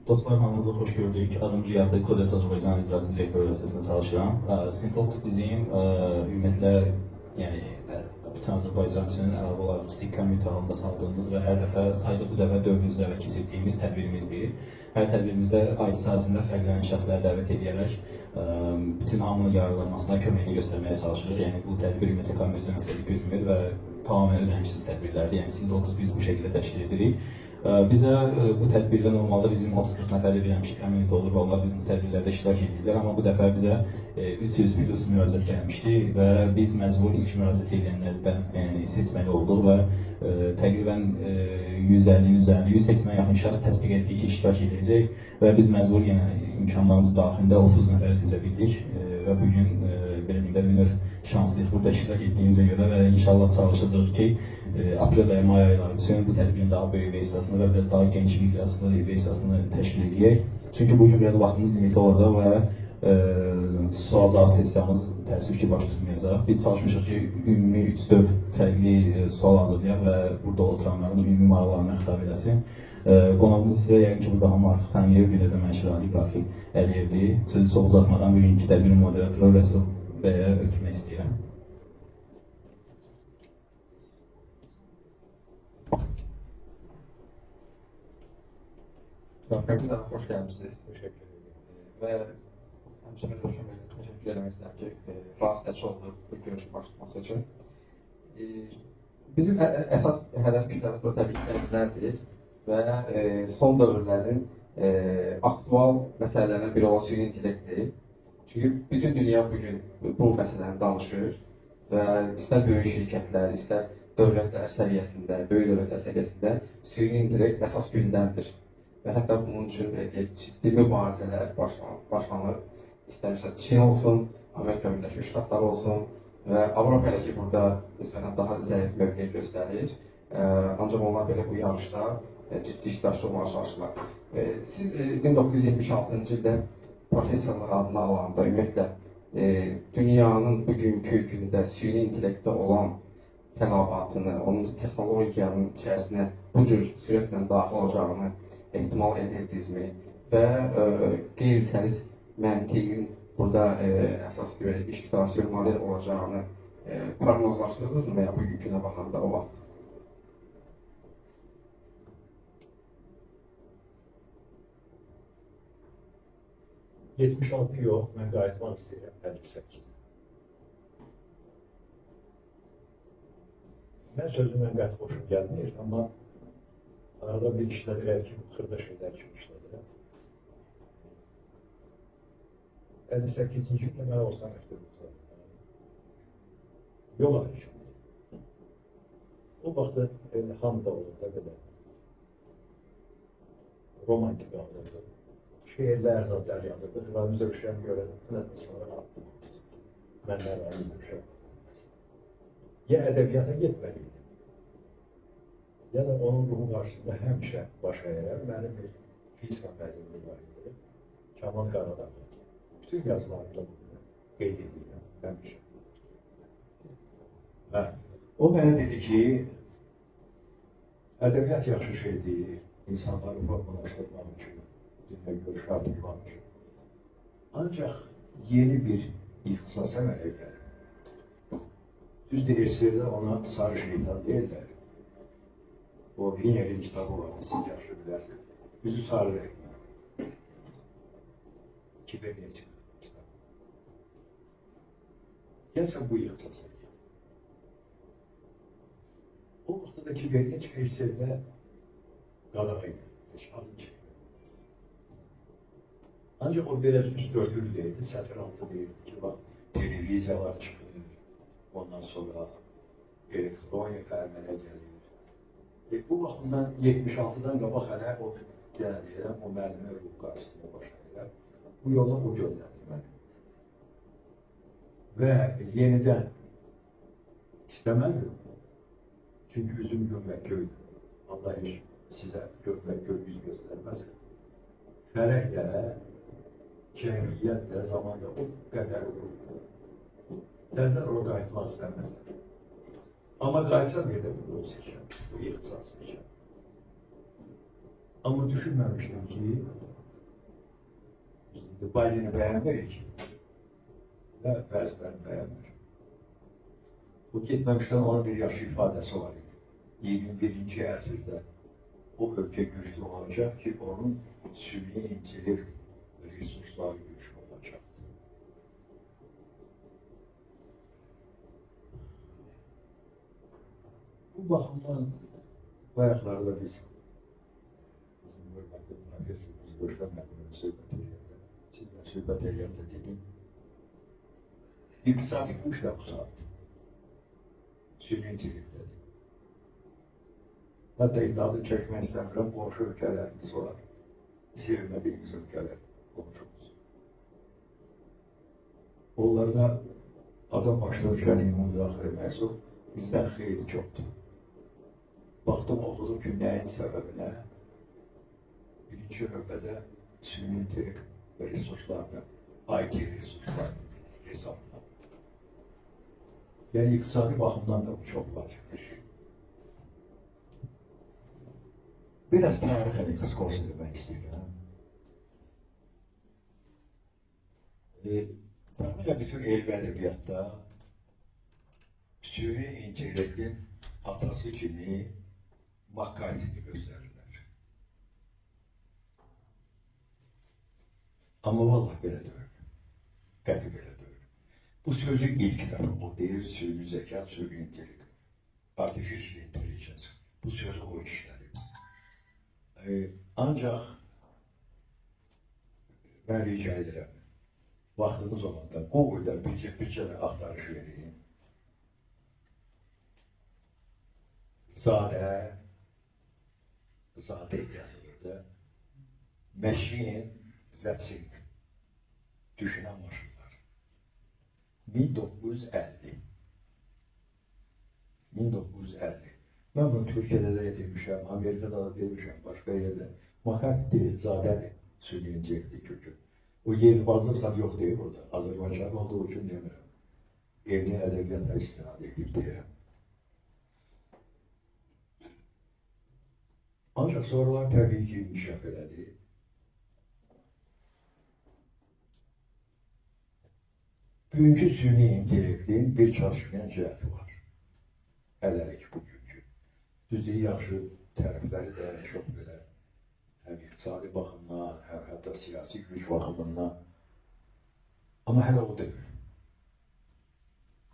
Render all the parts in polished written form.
Dostlar, hamınızı xoş gördük. Adım Riyaddır, Kodes Azərbaycan İcrası Direktor vəzifəsində çalışıram. Sintox bizim ümumiyyətlə, yəni bütün Azərbaycan üçün əlavə olaraq kiçik komitə halında saldığımız və hər dəfə, sadəcə bu dəfə 4-cü dəfə keçirdiyimiz tədbirimizdir. Hər tədbirimizdə ailə sahəsində fərqlənən şəxsləri dəvət edərək bütün hamının yararlanmasına köməyini göstərməyə çalışırıq. Yəni bu tədbir ümumiyyətlə kommersiya məqsədi güdmür və tamamilə ödənişsiz tədbirlərdir. Yəni Sintox biz bu şəkildə təşkil edirik. Bizə bu tədbirdə normalda bizim 30-40 nəfərli bir həmişə community olur və onlar bizim bu tədbirlərdə iştirak edirlər. Amma bu dəfə bizə 300 plus müraciət gəlmişdi və biz məcbur ilk müraciət edənlərdən seçməli olduq və təqribən 150-nin üzərində 180-ə yaxın şəxs təsdiq etdik ki, iştirak edəcək və biz məcbur yenə imkanlarımız daxilində 30 nəfər seçə bildik və bugün belə deyim də bir növ şanslıyıq burada iştirak etdiyimizə görə və inşallah çalışacağıq ki, aprel və may ayları üçün bu tədbirin daha böyük versiyasını və biraz daha geniş miqyaslı versiyasını təşkil edək. Çünki bugün biraz vaxtımız limitli olacaq və sual-cavab sessiyamız təəssüf ki, baş tutmayacaq. Biz çalışmışıq ki, ümumi 3-4 fərqli sual hazırlayaq və burada oturanların ümumi maraqlarını xitab edəsin. Qonağımız isə yəqin ki, burada hamı artıq tanıyır, bir də Zəmənşir Ali Qafil Əliyevdir. Sözü çox uzatmadan bugünkü tədbirin moderatoru Rəsul bəyə ötürmək istəyirəm. Hepinize hoş geldiniz. Teşekkür ederim. Ve hemşire Coşun Bey'e teşekkür etmek isterim ki vasıtası oldu bu görüşün başlaması için. Bizim esas hedef kütlemiz bu tabii ki gençlerdir ve son dövrlerin aktual meselelerine biri olan süni intellektdir. Çünkü bütün dünya bugün bu meselelerini danışır ve ister büyük şirketler, ister devletler seviyesinde, büyük devletler seviyesinde süni intellekt esas gündemdir. Və hətta bunun üçün ciddi mübarizələr başlanır. İstərsə Çin olsun, Amerika Birləşmiş Ştatları olsun və Avropa ilə ki, burada nisbətən daha zəif mövqe göstərir. Ancaq onlar belə bu yarışda ciddi iştirakçı olmağa çalışırlar. Siz 1976-cı ildə professorluq adını alanda, ümumiyyətlə, dünyanın bugünkü gündə süni intellektdə olan tələbatını, onun texnologiyanın içərisinə bu cür sürətlə daxil olacağını ehtimal edirdinizmi və qeyri-səlis məntiqin burada əsas iş iterasyon model olacağını proqnozlaşdırdınızmı və ya bugün günə baxanda o vaxt? ...76 yox, mən qayıtmaq istəyirəm 58. Mən sözümdən qəti xoşum gəlmir, amma arada bir işlədirək ki, xırda şeylər kimi işlədirəm. 58-ci ildə mən olsam məktəbimizdə. Yol ayrışımdır. O vaxtda hamıda olur da belə. Romantika olurdu. Şeirlər, zadlar yazırdı. Xılarımız öküşəm görədən sonra atdığımız. Mənlər ayrı öküşəm. Ya ədəbiyyata getməliydim. Ya da onun ruhu qarşısında həmişə baş əyərəm. Mənim bir fizika müəllimim var idi. Kamal Qaradağ. Bütün yazılarımda bunu qeyd edirəm, həmişə. O mənə dedi ki, ədəbiyyat yaxşı şeydir, insanları formalaşdırmaq üçün, dünya görüş artırmaq üçün. Ancaq yeni bir ixtisas əmələ gəlir. Düzdür, esərdə ona sarı şeytan deyirlər. O Viner'in kitabı vardı, siz yaxşı bilərsiniz. Üzü sarı rəngli. Kibernetik kitabı. Gəlsən bu ixtisasa. O vaxtda da kibernetik esərdə qadağa idi. Heç adını çəkmədi. Ancaq o biraz üst örtülü deyildi, sətir altı deyildi ki, bax, televiziyalar çıxır, ondan sonra elektronika əmələ gəlir. Bu baxımdan 76-dan qabaq hələ o, yenə deyirəm, o müəllimə ruh qarşısında baş əyirəm. Bu yola o göndərdi məni. Və yenidən istəməzdim. Çünki üzüm görmək göydür. Allah heç sizə görmək göy yüz göstərməsin. Fərək də, cəmiyyət də, zamanda o qədər olur. Təzdən o qayıtmaq istəməzdim. Amma qayıtsam bir də bu yol seçəm, bu ixtisas seçəm. Amma düşünməmişdim ki, Biden'ı beğenmiyor ki. Bəziləri beğenmir. Bu gitmemişten onun bir yaş ifadesi var. 21. əsrdə o ülke güçlü olacak ki onun süni intelekt resursları güçlü olacak. Bu bakımdan bayaqlarda biz bizim hörmətli professorumuz Görkəm müəllimin söhbət edəndə, sizlə söhbət edəndə dedim, iqtisadi güc də bu saat. Süni intellekt dedim. Hatta iddialı çekmek istemiyorum, komşu ülkelerimiz var. Sevmediğimiz ülkeler komşumuz. Onlarda adam başına düşen müdahale məhsul bizden xeyli çoktu. Baktım okudum ki neyin sebebine? Birinci növbədə süni intellekt ve resurslarla, IT resurslar hesabına. Yani iktisadi bakımdan da bu çok vacip bir şey. Biraz tarixini kıskos etmək istəyirəm. Təxminən bütün elm ədəbiyyatda süni intellektin atası kimi McCarthy'ni göstərirlər. Amma vallahi belə deyil. Qəti belə deyil. Bu sözü ilk dəfə o deyir, süni zəka, süni intellekt, artificial intelligence. Bu sözü o işlədir. Ancaq mən rica edirəm, vaxtınız olanda Google'da bircə də axtarış verin. Zadə yazılırdı. Machine that think. Düşünən maşınlar. 1950. Ben bunu Türkiye'de de demişim, Amerika'da da demişim, başka yerde. McCarthy değil, Zade'dir. Söyleyecekti kökü. O yerbazlıksan yok değil orada. Azerbaycan olduğu için demiyorum. Evli edebiyata istinad edip derim. Ancak sonralar tabii ki inkişaf elədi. Bugünkü süni intellektin bir çalışmayan cəhəti var. Hələlik bugünkü. Düzdür, yaxşı tərəfləri də çox belə həm iqtisadi baxımdan, həm hətta siyasi güc baxımından. Amma hələ o deyil.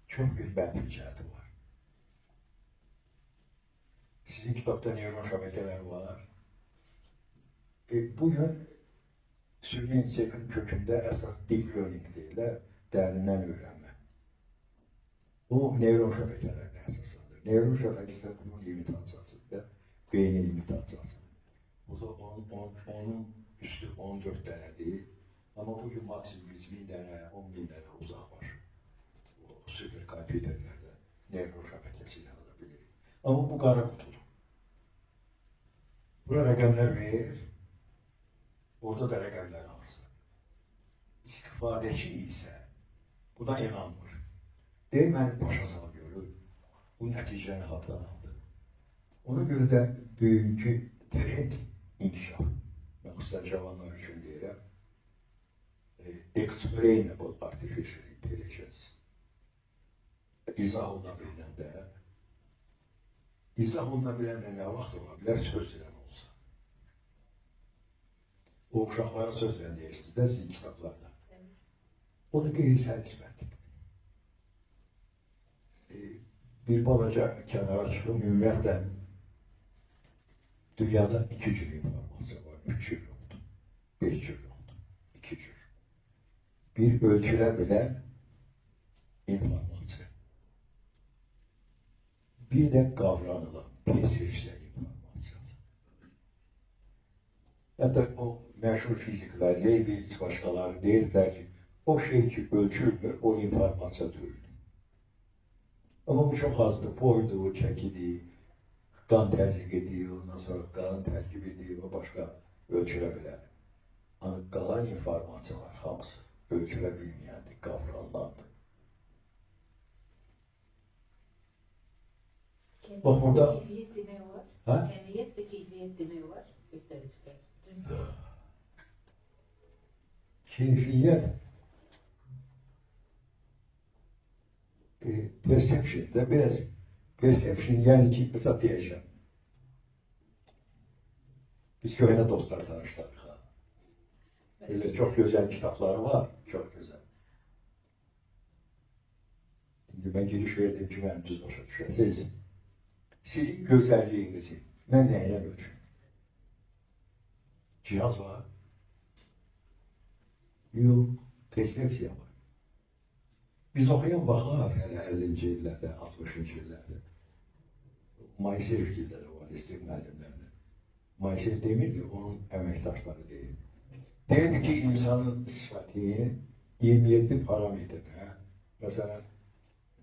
Çox bir mənfi cəhəti var. Sizin kitabda neyron şəbəkələr var. Bugün süni intellektin kökündə əsas deep learning deyirlər, dərindən öyrənmə. Bu neyron şəbəkələrlə əsaslandır. Neyron şəbəkəsi bunun imitasiyasıdır, beynin imitasiyası. Bu da onun üstü 14 dənədir. Amma bugün maksimum 1000 dənə, 10.000 dənə uzaqbaşı. O süper kompüterlərdə neyron şəbəkəsi yarada bilir. Amma bu qara qutudur. Bura rəqəmlər verir, orada da rəqəmlər alırsa. İstifadəçi isə buna inanmır. Deyir, mənim başa sal görür, bu nəticəni haqdan aldı. Ona görə də bugünkü trend inkişaf, mən xüsusən cavanlar üçün deyirəm, explainable artificial intelligence. İzah oluna bilən də nə vaxt ola bilər, söz dilən olsa. O uşaqlara söz dilən deyirsiniz də sizin kitablarda. O da qeyri-sənizmətdir. Bir balaca kənara çıxım, ümumiyyətlə dünyada 2 cür informasiya var, 3 cür yoxdur, 5 cür yoxdur, 2 cür. Bir ölçülə bilən informasiya. Bir də qavranılan, persepsiya informasiyası. Hətta o məşhur fiziklər, Leibniz başqaları deyirlər ki, o şey ki ölçülmür, o informasiya deyil. Ama bu çok azdır. Boydu, çəkidi, qan təzyiq edir, ondan sonra qanın tərkib edir və başqa ölçülə bilər. Ama qalan informasiyalar hamısı ölçülə bilməyəndir, qavranlandır. Bak burada... Keyfiyet demək olar. Ha? Kəmiyyət və keyfiyyət demək olar. Göstəricilər. keyfiyyət perception'da biraz perception yani ki kısa diyeceğim. Biz köhne dostlar tanıştık. Öyle çok güzel kitapları var. Çok güzel. Şimdi ben giriş verdiğim ki ben düz başa düşəsiniz. Sizin gözəlliyinizi mən nəyə ölçüm? Cihaz var. Yox, persepsiya var. Biz oxuyan vaxtlar, hələ 50-ci illərdə, 60-cı illərdə, Maysev də var, İstif müəllimlərdə. Maysev demirdi, onun əməkdaşları deyil. Deyirdi ki, insanın sifəti 27 parametrə, məsələn,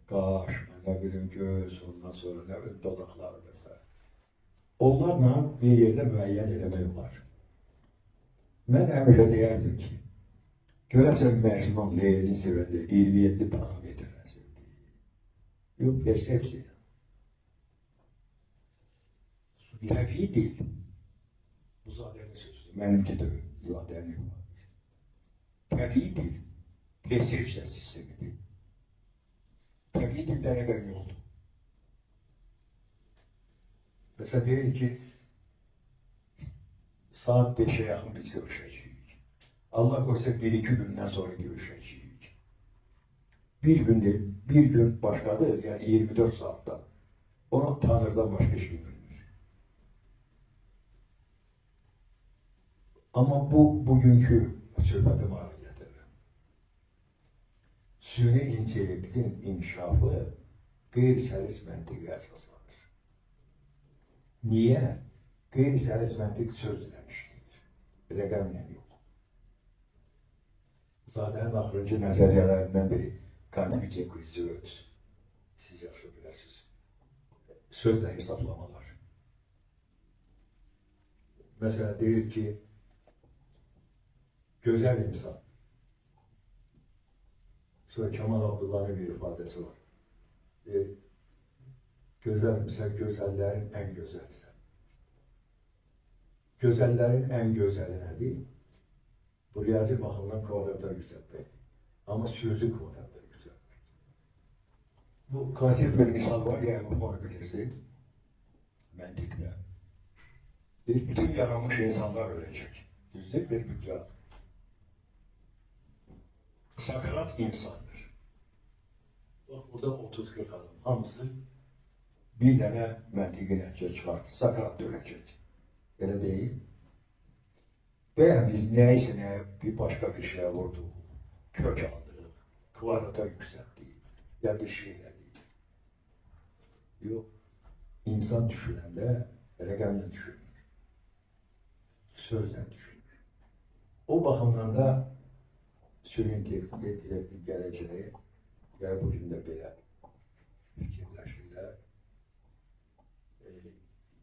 qaş, nə bilim, göz, ondan sonra nə bilim, dodaqlar və s. Onlarla bir yerdə müəyyən eləmək olar. Mən həmişə deyərdim ki, görəsən Məcnun Leyli sevəndə 27 parametrə sevdiyi. Yox, persepsiya. Təbii deyil. Bu zadənin sözüdür. Mənimki də zadənin ifadəsi. Təbii deyil. Persepsiya sistemidir. Təbii dildə rəqəm yoxdur. Mesela deyir ki, saat 5'e yaxın biz görüşəcəyik. Allah qoysa 1-2 gündən sonra görüşəcəyik. Bir gün başladı, yani 24 saatte. Onu Tanrı'dan başka şey bilmir. Ama bu bugünkü söhbətim ara gətirir. Süni intellektin inkişafı qeyri-səlis məntiqə əsaslanır. Niye? Qeyri-səlis məntiq söz eləmişdir. Rəqəmlə yox. Zadənin axırıncı nəzəriyyələrindən biri Cognitive Research. Siz yaxşı bilirsiniz. Sözlə hesablamalar. Mesela deyir ki, gözəl insan. Sonra Kemal Abdullah'ın bir ifadesi var. Gözəlsən, gözəllərin ən gözəlsən. Gözəllərin ən gözəli nədir? Bu riyazi baxımdan kvadrata yüksəltməkdir. Amma sözü kvadrata yüksəltməkdir. Bu klasik bir misal var, yəni bunu bilirsiniz. Məntiqdə. Bütün yaranmış insanlar ölecek. Düzdür, bir bütün. Sakarat insandır. Bak burada 30-40 adam. Hamısı bir dənə məntiqi nəticə çıxartdı. Sakarat ölecek. Elə deyil. Veya biz neyse bir başka bir şeye vurduk. Kök aldık. Kvadrata yükselttik. Ya bir şeyler değil. Yok. İnsan düşünende rəqəmlə düşünür. Sözlə düşünür. O baxımdan da süni intellektin gələcəyi və bugün də belə fikirləşirlər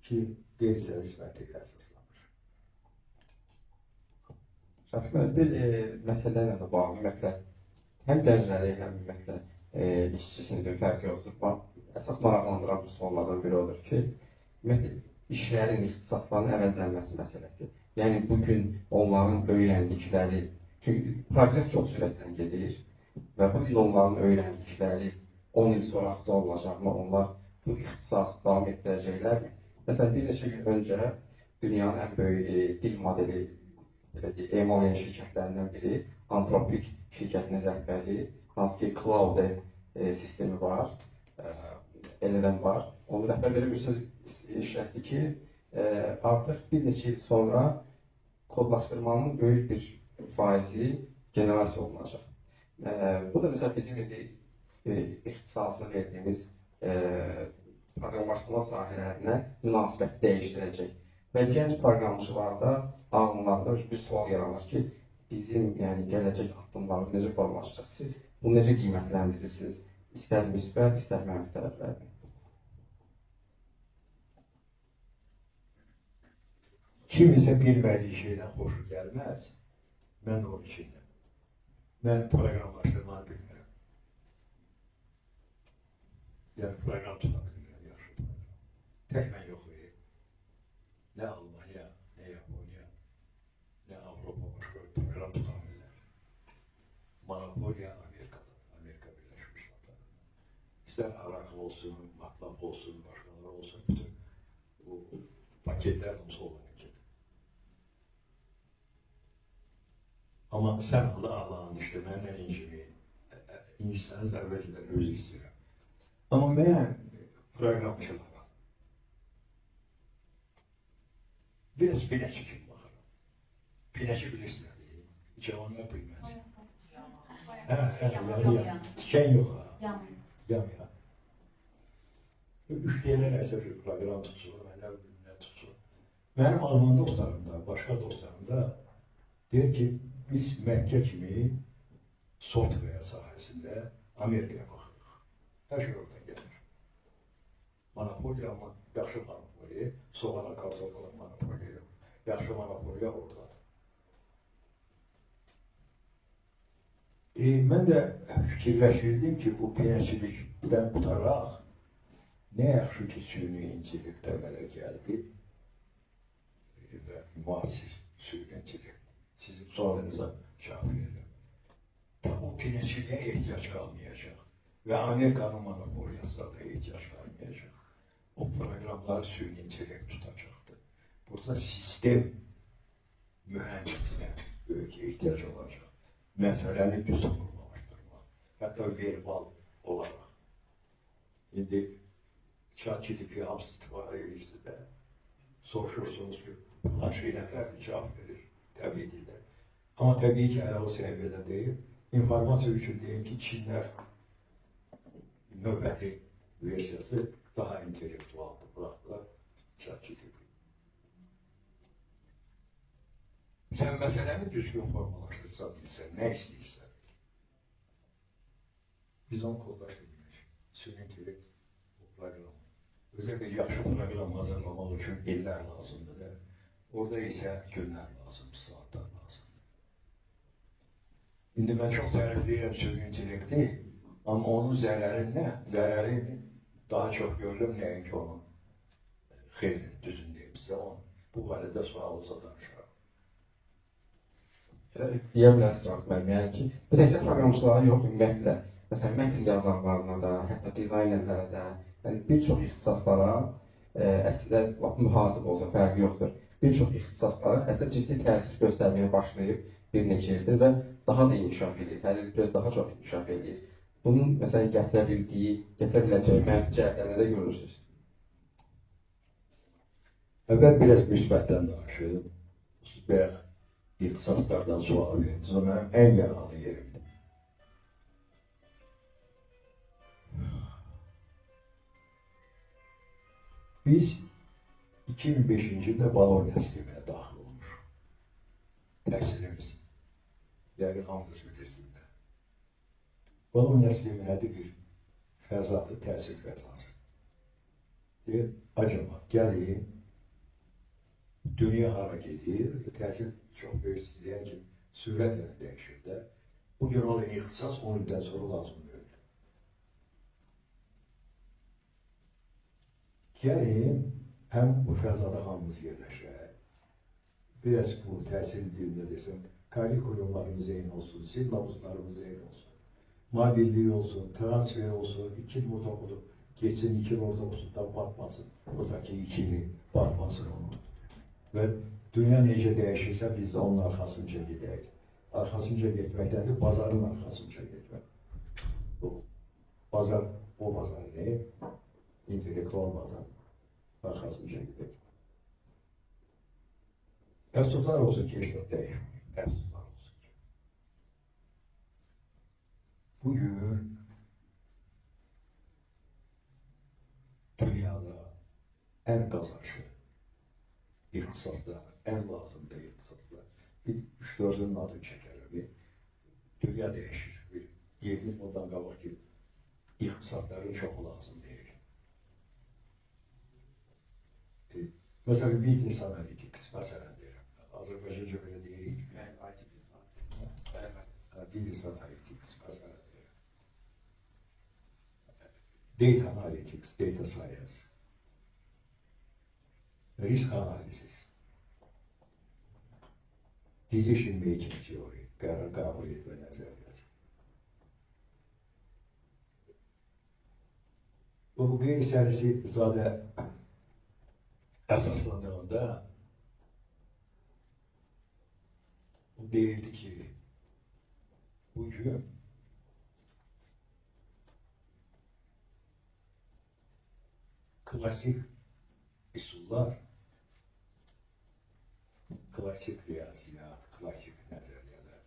ki, qeyri-səlis məntiqə əsaslanır. Şəfiq müəllim, bir məsələ ilə də bağlı, ümumiyyətlə, həm gəncləri, həm ümumiyyətlə işçisinin bir fərqi yoxdur. Əsas maraqlandıran bu suallardan biri odur ki, ümumiyyətlə, işlərin, ixtisasların əvəzlənməsi məsələsi. Yəni, bugün onların öyrəndikləri, çünki progres çox sürətlə gedir və bugün onların öyrəndikləri 10 il sonra aktual olacaqmı, onlar bu ixtisası davam etdirəcəklərmi? Məsələn, bir neçə gün öncə dünyanın ən böyük dil modeli emal edən şirkətlərindən biri, Anthropic şirkətinin rəhbəri, hansı ki Cloud sistemi var, elədən var. Onun rəhbərləri bir söz işlətdi ki, artıq bir neçə il sonra kodlaşdırmanın böyük bir faizi generasiya olunacaq. Bu da mesela bizim ixtisasına verdiyimiz proqramlaşdırma sahələrinə münasibət dəyişdirəcək. Və gənc proqramçılarda ağınlarda bir sual yaranır ki, bizim gələcək addımlarımız necə formalaşacaq? Siz bunu necə qiymətləndirirsiniz? İstər müsbət, istər mənfi tərəflərdə. Kimisə bilmədiyi şeydən xoşu gəlməz. Mən onun içində. Mən proqramlaşdırmanı bilmirəm. Yəni proqram tuta bilmirəm, yaxşı proqram. Tək mən yox verim. Nə Almanya, nə Yaponiya, nə Avropa başqa proqram tuta bilirlər. İster Araklı olsun, Matlab olsun, başkaları olsun, bütün bu paketler olsa olacak. Ama sen Allah'ın işte benden incimi, incisiniz evvelciden özür istedim. Ama ben programcılara biraz pine çekip bakalım. Pineci bilirsin dedi. Cavanlar bilmez. Diken yok ha. Yan. Üç diyeler əsər program tutulur, mənlər bilmən tutulur. Mənim Alman dostlarım da, başqa dostlarım da deyir ki, biz Məkkə kimi software sahəsində Amerikaya baxırıq. Hər şey oradan gəlir. Monopoliya, amma yaxşı monopoliya, soğana kartofala monopoliya, yaxşı monopoliya oradadır. Mən də fikirləşirdim ki, bu pinəçilikdən qutaraq, nə yaxşı ki, süni intellekt əmələ gəldi və müasir süni intellekt. Sizin sualınıza cavab verirəm. Bu pinəçiliyə ehtiyac qalmayacaq və Amerikanın monopoliyasına da ehtiyac qalmayacaq. O proqramlar süni intellekt tutacaqdır. Burada sistem mühəndisinə böyük ehtiyac olacaq. Məsələni düz formalaşdırmaq, hətta verbal olaraq. İndi ChatGPT hamısı istifadə edirsə də, soruşursunuz ki, hangi nəfərdir cavab verir, təbii dildə. Amma təbii ki, o səviyyədə deyil. İnformasiya üçün deyim ki, Çinlər növbəti versiyası daha intellektualdır, buraxdılar ChatGPT. Sən məsələni düzgün formalaşdırsa bilsən, nə istəyirsən? Biz onu kodlaşdırmıyıq. Süni intellekt bu proqramı. Özə bir yaxşı proqram hazırlamaq üçün illər lazımdır da. Orada isə günlər lazımdır, saatlar lazımdır. İndi mən çox tərifləyirəm süni intellekti, amma onun zərəri nə? Zərəri daha çox görürüm nəinki onun xeyri, düzün deyim sizə onu. Bu barədə sual olsa danışaram. Deyə bilərsiniz müəllim, yəni ki, bu təkcə proqramçılara yox, ümumiyyətlə, məsələn, mətn yazarlarına da, hətta dizaynerlərə də, yəni bir çox ixtisaslara, əslində mühasib olsa fərqi yoxdur. Bir çox ixtisaslara əslində ciddi təsir göstərməyə başlayıb bir neçə ildir və daha da inkişaf edir, hər il biraz daha çox inkişaf edir. Bunun, məsələn, gətirə biləcəyi mənfi cəhətlərdə də görürsünüz. Əvvəl biraz müsbətdən danışırım. Bayaq ixtisaslardan sual verdiniz, o mənim ən yaralı yerimdir. Biz 2005-ci ildə Bologna sisteminə daxil olmuşuq. Təhsilimiz. Yəqin hamınız bilirsiniz də. Bologna sistemi nədir? Bir fəzadır, təhsil fəzası. Deyir, acaba, gəlin, dünya hara gedir, təhsil çox böyük istəyən ki, sürətlə dəyişir də. Bugün olan ixtisas 10 ildən sonra lazım deyil. Gəlin, həm bu fəzada hamımız yerləşək. Biraz bu təhsil dilində desəm, kurikulumlarımız eyni olsun, silabuslarımız eyni olsun. Mobillik olsun, transfer olsun, 2 il burada oxudum, geçsin 2 il orada oxusundan batmasın. Buradakı 2 ili batmasın onu. Və dünya necə dəyişirsə, biz də onun arxasınca gedək. Arxasınca getməkdəndir, bazarın arxasınca getmək. Bu bazar, o bazar ne? İntellektual bazar. Arxasınca gedək. Əfsuslar olsun ki, işte dəyişmək. Əfsuslar olsun ki. Bugün dünyada ən qazançlı ixtisaslar, ən lazımdır ixtisaslar. Bir 3-4'ünün adını çəkərəm. Dünya dəyişir. Bir 20 ondan qabaq ki, ixtisasların çoxu lazım deyil. Məsələn, business analytics, məsələn deyirəm. Azərbaycanca belə deyirik. Business analytics, məsələn deyirəm. Data analytics, data science. Risk analiz. Decision making teori, qərar qəbul etmə nəzəriyyəsi. Bu qeyri-sərisi iqtisada əsaslandığında o deyirdi ki, bugün klasik üsullar, klasik riyaziyyat, klasik nəzəriyyələr,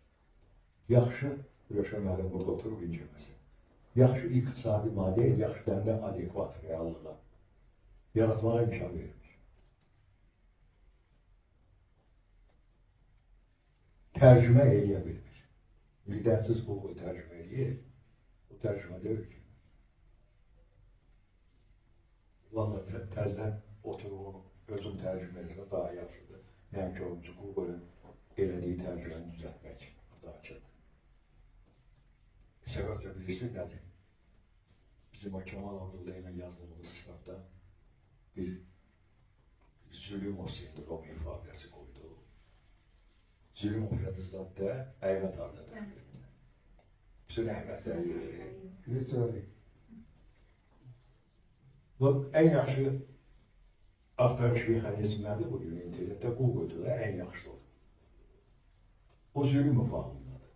yaxşı, Röşən müəllim burada oturub incəməsin, yaxşı iqtisadi model, yaxşı dəndə adekvat reallığa yaratmağa imkan verir. Tərcümə eləyə bilmir. Müddətsiz hüququ tərcümə eləyir, o tərcümə deyil ki. Valla təzdən oturumu özüm tərcümə edirəm, daha yaxşıdır. Nəinki o hüququn elədiyi tərcüməni düzəltmək daha çətin. Səbəb də bilirsiniz nədir? Bizim o Kemal Abdulla ilə yazdığımız kitabda bir zülüm o sindromu ifadəsi qoydu. Zülüm o fiyatızda Əyvət ardadır. Bütün əhmədləri yürütür. Bu ən yaxşı axtarış mexanizmləri bugün internetdə Google-da ən yaxşısı olur. O zülüm mufahımdadır.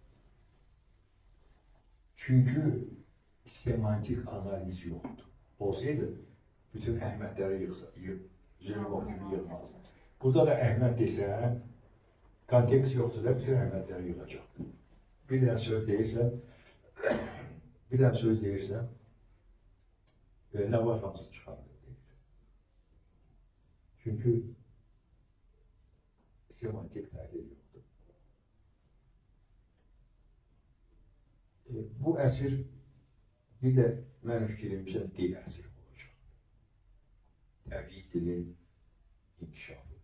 Çünkü semantik analiz yoktu. Olsaydı bütün Əhmədləri yıksa, zülüm o gibi yılmaz. Burada da Əhməd desəm, kontekst yoktu da bütün Əhmədləri yıkacaktı. Bir daha söz deyirsem, ne var hamısı çıkardı değil. Çünkü semantik təhlil yoktu. Bu əsir bir de mənim fikrimcə dil əsiri olacaq. Təbii dilin inkişafı.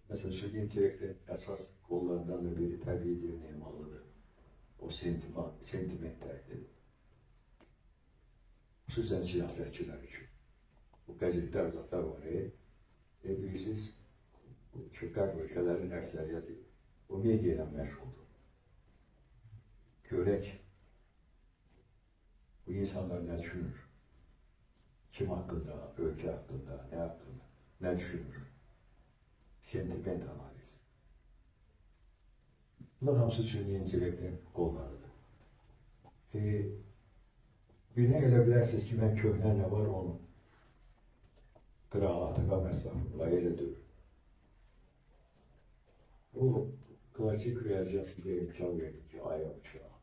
Mesela söyleyeyim intellektin əsas kollarından da biri təbii dilin emalıdır. O sentimentlərdir. Xüsusən siyasetçiler için. Bu gazetler zatlar var. Bilirsiniz, Türkler ülkelerin əksəriyyəti o medyayla məşğuldur. Görək, bu insanlar ne düşünür? Kim hakkında, ülke hakkında, ne hakkında, ne düşünür? Sentiment analiz. Bunlar hamısı sünni intellektin kollarıdır. Bir de elə bilərsiniz ki, mən köhnə nə var onu qırağatıqa məsafırla elə deyil. Bu klasik riyaziyyat bizə imkan verir ki, aya uçaq.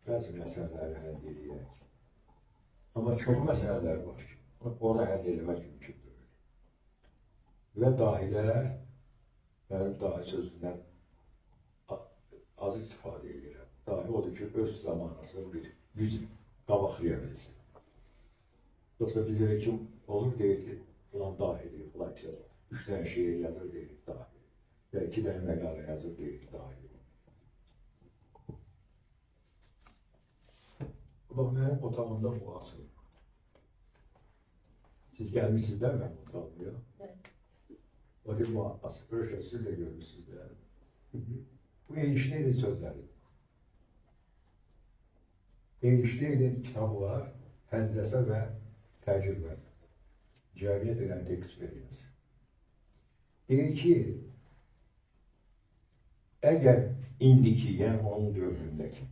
Bəzi məsələləri həll edək. Amma çox məsələlər var ki, onu həll etmək mümkün deyil. Və dahilər, mənim dahi sözündən az istifadə edirəm. Dahi odur ki, öz zamanası bir güc qabaqlaya bilsin. Yoxsa bizə kim olur deyir ki, filan dahidir, filan kəs 3 dənə şeir yazır deyir dahi. Ya 2 dənə məqalə yazır deyir dahi. Bax, mənim otağımda bu asıl. Siz gəlmişsiniz də mənim otağımda. O da bu asıl. Röşən, siz də görmüşsünüz də. Bu Einstein'in sözləri. Einstein'in kitabı var, Həndəsə və Təcrübə. Cəmiyyət and Experience. Deyir ki, əgər indiki, yəni onun dövründəki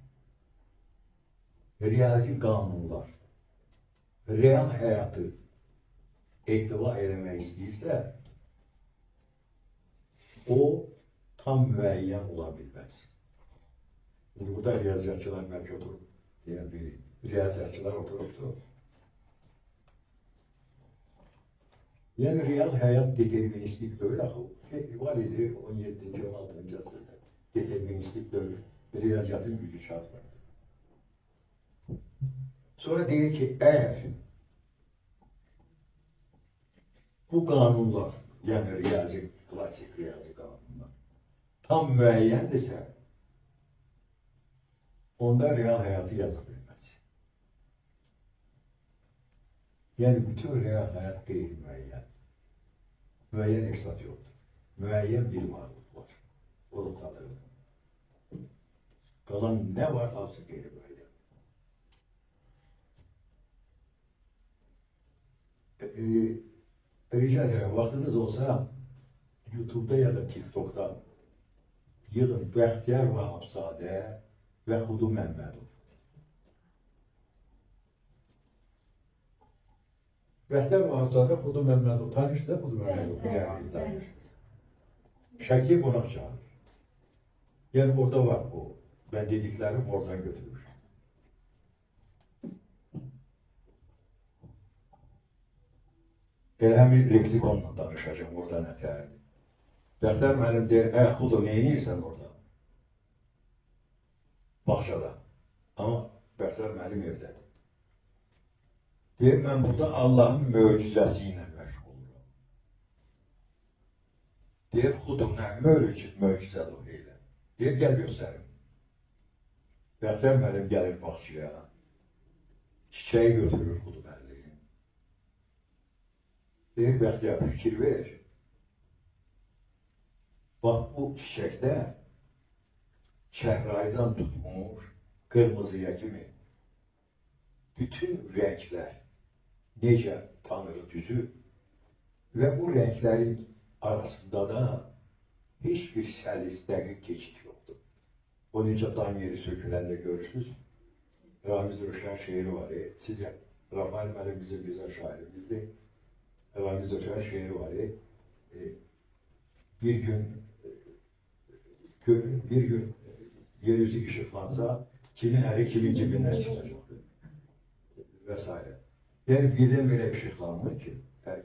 riyazi qanunlar real həyatı ehtiva eləmək istəyirsə, o tam müəyyən ola bilməz. Şimdi burada riyaziyyatçılar belki oturup, yani bir riyaziyyatçılar oturuptu. Yani real hayat deterministik değil, var idi 17. 16. asırda deterministik değil, riyaziyyatın gücü şartlar. Sonra deyir ki, eğer bu kanunlar, yani riyazi, klasik riyazi kanunlar tam müəyyəndirsə, onda real hayatı yazabilmez. Yani bütün real hayat qeyri-müəyyən. Müəyyən eşsat yoktur. Müəyyən bir varlık var. Ortadır. Qalan ne var? Hamısı qeyri-müəyyən. rica ederim vaxtınız olsa YouTube'da ya da TikTok'da yığın Bəxtiyar Vahabzadə və Xudu Məmmədov. Bəxtiyar Vahabzadə, Xudu Məmmədov. Tanışsınız da Xudu Məmmədov? Bilirsiniz, tanışsınız. Şəkiyə qonaq çağırır. Yəni orada var bu. Ben dediklerimi oradan götürmüş. Elə həmin leksikonla danışacağım orada nətərdir. Bəxtər müəllim deyir, Xudu, nə edirsən orada? Baxşada. Amma Bəxtər müəllim evdədir. Deyir, mən burada Allahın möcüzəsi ilə məşğul oluram. Deyir, Xudu, nə möcüzədir o elə? Deyir, gəl göstərim. Bəxtər müəllim gəlir baxçıya. Çiçəyi götürür Xudu müəllim. Deyir, Bəxtiyar, fikir ver. Bax, bu çiçəkdə çəhraydan tutmuş qırmızıya kimi bütün renklər necə Tanrı düzür və bu renklərin arasında da heç bir səlis dəqiq keçid yoxdur. O necə dan yeri söküləndə görürsünüz. Ramiz Röşən şeiri var. Sizə Rafael müəllim bizim gözəl şairimizdir. Ramiz Röşən şeiri var. Bir gün yeryüzü ışıklansa kimin əli kimin cibindən çıxacaqdır vesaire. Yəni birdən-birə ışıqlanmır ki,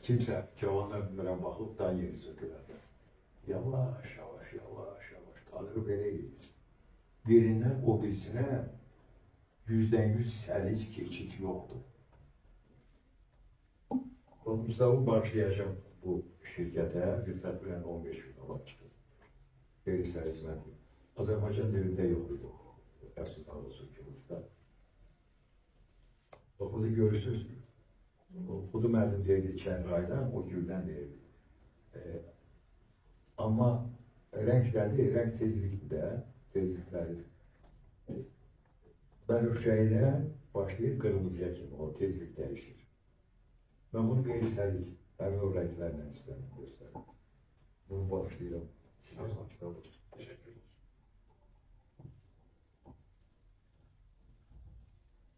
kimsə cavanlar bilmirəm baxıb dan yeri sökülərdir. Yavaş, yavaş, yavaş, yavaş. Tanrı belə edir. Birindən o birisinə %100 səlis keçid yoxdur. Mustafa başlayacağım bu şirkətə, təxminən 15 gün olar çıxır. Qeyri-səlis mənim. Azərbaycan dilində yox idi o. Sultan olsun ki, burada. O bunu görürsünüz. Xudu müəllim deyildi Çəhraydan, o güldən deyildi. Amma rənglədir, rəng tezlikləri. Bənövşəyə başlayır qırmızıya kimi, o tezlik dəyişir. Ben bunu qeyri-səlis, həmin o rənglərlə istədim, göstərim. Bunu başlayıram. Teşekkür ederim.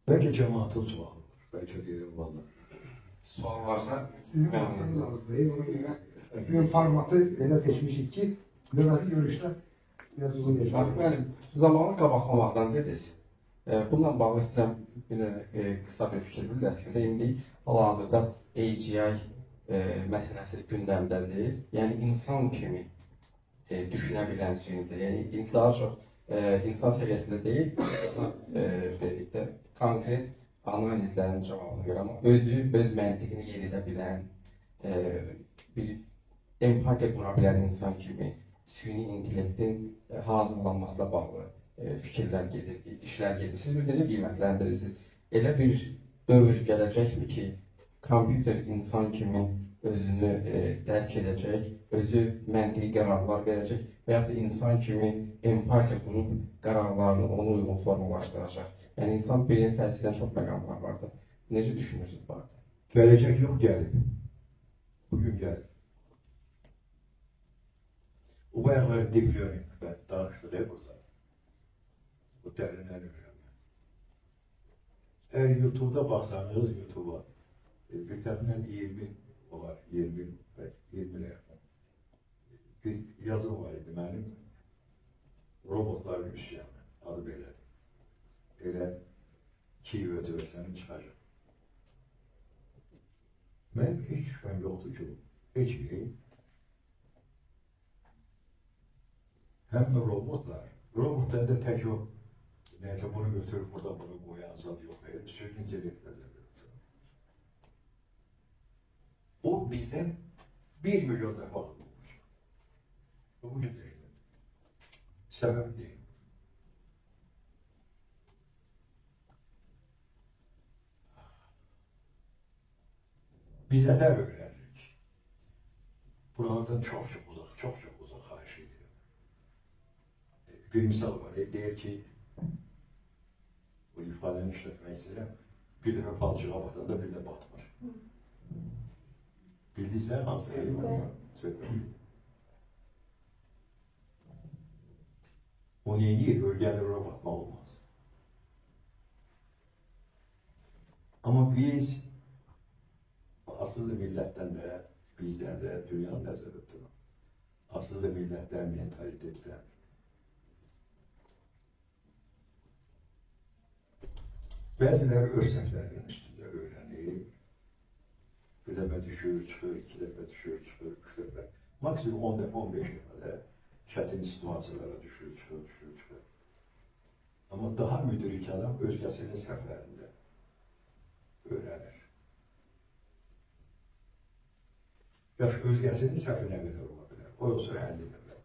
Belki cemaatın sualı var. Belki diyelim valla. Sual varsa sizin vaxtınızdazdayım. Ona göre formatı elə seçmişik ki, növbəti görüşdə biraz uzun Bax, yaşayalım. müəllim, zamanı qabaqlamaqdan dediniz. Bununla bağlı istəyirəm qısa bir fikir bildirsiniz. İndi hal-hazırda AGI məsələsi gündəmdədir. Yəni insan kimi düşünə bilən sünidir. Yəni daha çox insan səviyyəsində deyil, birlikdə konkret analizlərin cavabını verir. Amma öz məntiqini yeridə bilən, bir empatiya qura bilən insan kimi süni intellektin hazırlanmasına bağlı fikirlər gedir, işlər gedir. Siz necə qiymətləndirirsiniz? Elə bir dövr gələcəkmi ki, kompüter insan kimi özünü dərk edəcək, özü məntiqi qərarlar verəcək və ya da insan kimi empatiya qurub qərarlarını ona uyğun formalaşdıracaq. Yəni insan beynin təsirdən çox məqamlar vardır. Necə düşünürsünüz bu arada? Gələcək yox, gəlib. Bugün gəlib. Bu bayaqları deep learning ben danıştık burada. Bu dərindən öyrənmə. Eğer YouTube'da baksanız YouTube'a bir təxminən 20 olar, 20 yaxın. Bir yazı var idi mənim. Robotların üsyanı adı belədir. Elə keyword versənim çıxacaq. Mənim heç şübhəm yoxdur ki, heç hem de robotlarda tek o, neyse bunu götürüp burada bunu koyan zat yok. Sürekli inceliklerden o bizden 1 milyon defa olmuş. Bu bugün değil. Sebep değil. Biz neler öğrendik? Buralardan çok uzak karşı ediyor. Bir misal var. Der ki bu ifadeni işletmek istedim. Bir de falçığa batanda bir de batmır. Bildikler hansı heyvanlar? Söyle. O neyini bölgeleri ona bakma olmaz. Ama biz aslında milletten de, bizden de dünyanın nəzarəti. Aslında millətlər mentalitetdən. Bəziləri öz səhvlərinin üstündə öyrənir. Bir dəfə düşür, çıxır, 2 dəfə düşür, çıxır, 3 dəfə. Maksimum 10 dəfə, 15 dəfə də çətin situasiyalara düşür, çıxır. Amma daha müdrik adam özgəsinin səhvlərində öyrənir. Yaş özgəsinin səhvi nə qədər ola bilər? O yoxsa 50 dəfə.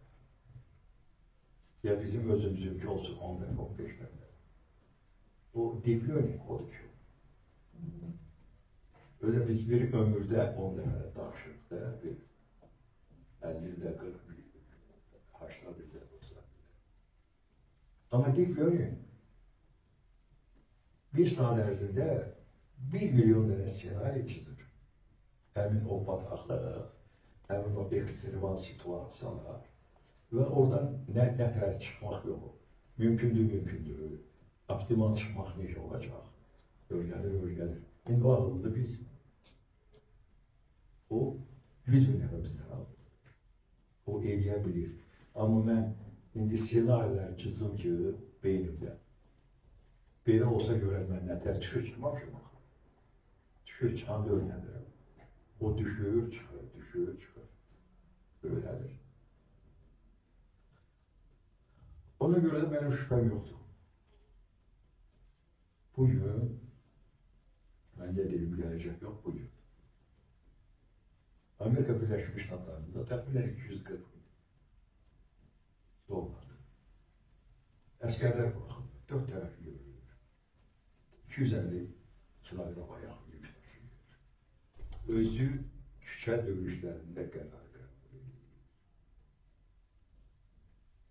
Ya bizim özümüzünki olsun 10 dəfə, 15 dəfə. O deep learning odur ki. Öyle biz bir ömürdə 10 dəfə danışırıq da, bir 50 ildə, 40 ildə, 80 ildə, 90 ildə. Amma deep learning bir saat ərzində 1 milyon dənə senaryo çizir. Həmin o bataqlıq, həmin o ekstremal situasiyalar və oradan nə tər çıxmaq yolu. Mümkündür. Optimal çıxmaq necə olacaq? Öyrənir. İndi o ağıllıdır biz. O 100 min dəfə bizdən alır. O eləyə bilir. Amma mən indi senaryolar çizim ki, beynimdə. Belə olsa görə mən nə tər çıxmamışım. Düşür, çıxanda öyrənirəm. O düşür, çıxır. Öyrənir. Ona görə də mənim şübhəm yoxdur. Bugün, mən də deyim, gələcək yox bugün. Amerika Birləşmiş Ştatlarında təxminən 240 min dolmadı. Əskərlər buraxılır, 4 tərəf görülür. 250 kiloqram ayaq yük daşıyır. Özü küçə döyüşlərində qərar edir.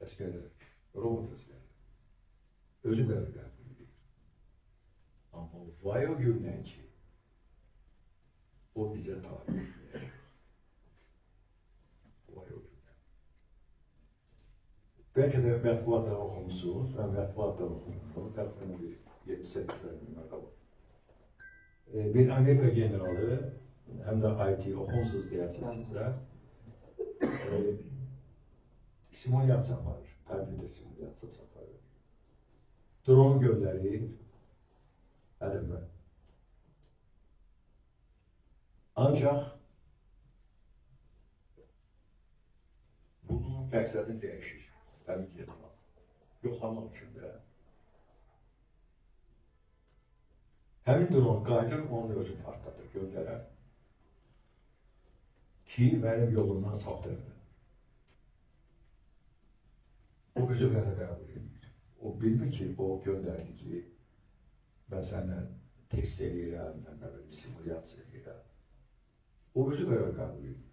Əskərlər, robot əskərlər. Özü qərar edir. Amma vay o gündən ki, o bizə tabi etməyəcək. Vay o gündən. Bəlkə də mətbuatda oxumusunuz, mən mətbuatda oxumuşum, təxminən bir 7-8 məqalə. Bir Amerika generalı, həm də IT oxumsuz deyəsizsə, simulyasiya var, kompüter simulyasiyası var. Drone göndərir, hədəfə. Ancaq bunun məqsədini dəyişir. Həmin general. Yoxlamaq üçün də. Həmin drone qayıdır, onun özü partlatır, göndərər. Ki, mənim yolumdan saptırdı. O özü belə qəbul edir. O bilmir ki, o göndərdi ki, mən səndən test edirəm, mən simulyasiya edirəm. O özü qərar qəbul edir.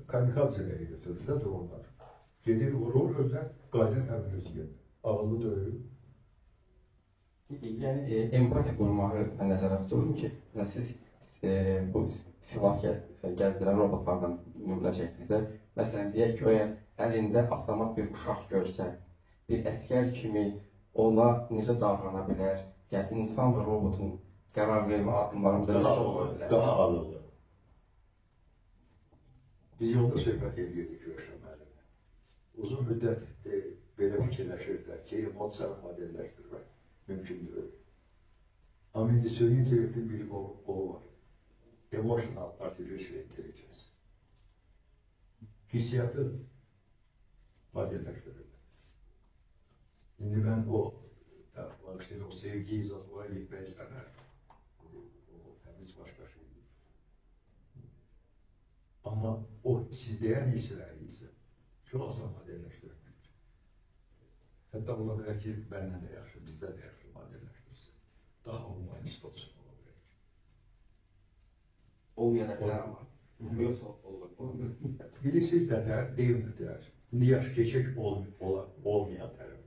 Kamikazələri götürürlər, dronlar. Gedir, vurur, özlər qayıdır həmin özü gedir. Ağıllı döyür. Yəni, empati qurmağı mən nəzərə tuturum ki, siz bu silah gəldirən robotlardan nümunə çəkdinizdə, məsələn, deyək ki, o əlində avtomat bir uşaq görsə, bir əskər kimi ona necə davrana bilər, yəni insan və robotun qərar vermə adımlarında necə ola bilər? Daha ağıllı. Biz yolda söhbət edirdik Rövşən müəllimlə. Uzun müddət belə fikirləşirdilər ki, emosiyanı modelləşdirmək mümkündür. Amma indi süni intellektin bir qolu var. Emotional Artificial Intelligence. Hissiyatı modelləşdirirlər. İndi mən o sevgiyi izafaya gitmək istəmər. O təmiz başqa şeydir. Amma o siz deyən hissələri isə çox asan modelləşdirmək. Hətta ola bilər ki, məndən də yaxşı, bizdə də yaxşı modelləşdirsin. Daha humanist olsun ola bilər. Olmaya da bilər amma. Yoxsa olur. Bilirsiniz nətər, deyim nətər. İndi yaş keçək olmayan tərəfə.